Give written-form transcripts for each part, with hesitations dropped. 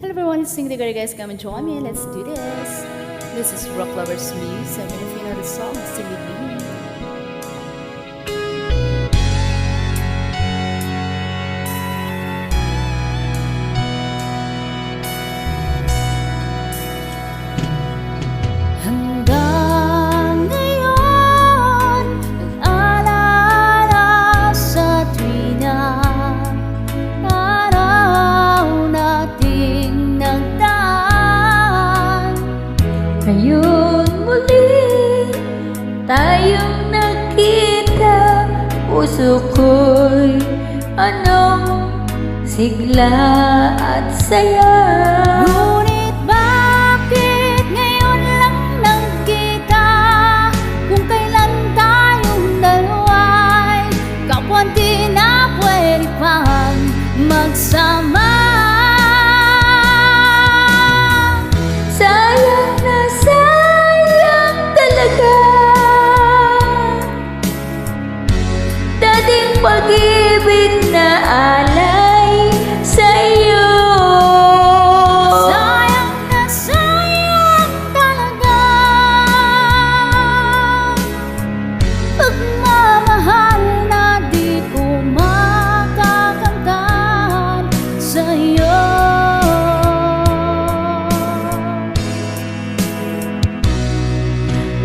Hello everyone, it's Sing the Girl guys. Come and join me. Let's do this. This is Rock Lovers Music. And if you know the song, sing with me. Hanggang ngayon, nag-aalala sa tuwing na araw nating nagdaan. Ngayon muli tayong nakita, puso ko'y anong sigla at saya. Ngunit bakit ngayon lang nagkita, kung kailan tayong dalawa'y kapwa di na pwede pang magsama. Sayang na sayang talaga dating pag-ibig na alay sa'yo. Sayang na sayang talaga pagmamahal na di ko makakamtan sa'yo.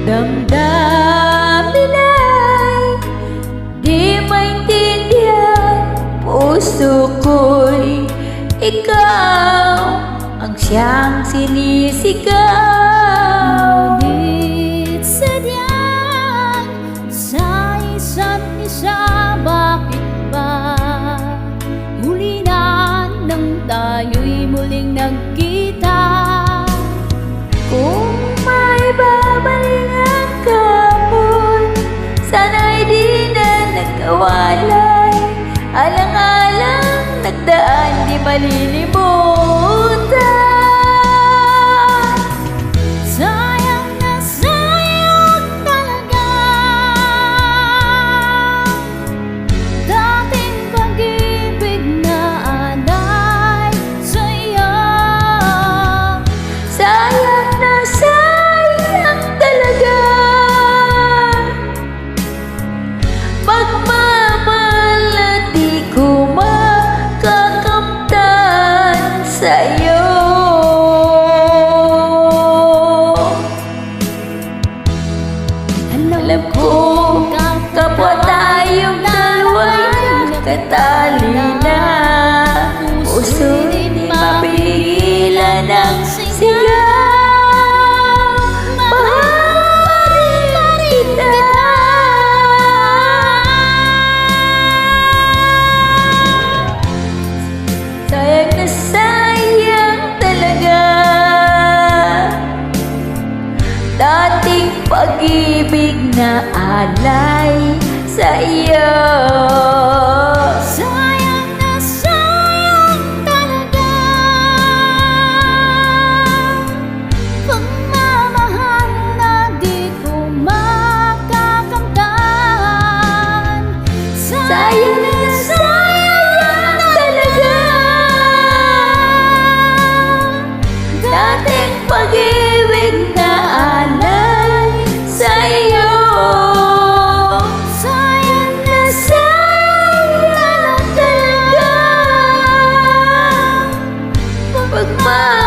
Damdamin ay di maintindihan, puso ko'y ikaw ang siyang sinisigaw. Ngunit sadyang sa isa't isa, bakit ba huli na nang tayo'y muling nagkita? Kung may babalik ang kapon, sana'y di na nagkawalay. Alang-alang nagdaan, di malilimutan. Sayang na sayang talaga dating pag-ibig na alay sa'yo. Sayang na sayang talaga pagmamahal na di ko makakamtan sa'yo. Alam ko kapwa tayong dalawa'y nakatali na, puso di mapigilan ang sigaw. Mahal pa rin kita. Sayang na sayang talaga dating pag-ibig na alay sa'yo. Sayang na sayang talaga pagmamahal na di ko makakamtan. Sayang na sayang talaga dating pag-ibig na alay sa'yo. Sayang na sayang talaga pagmamahal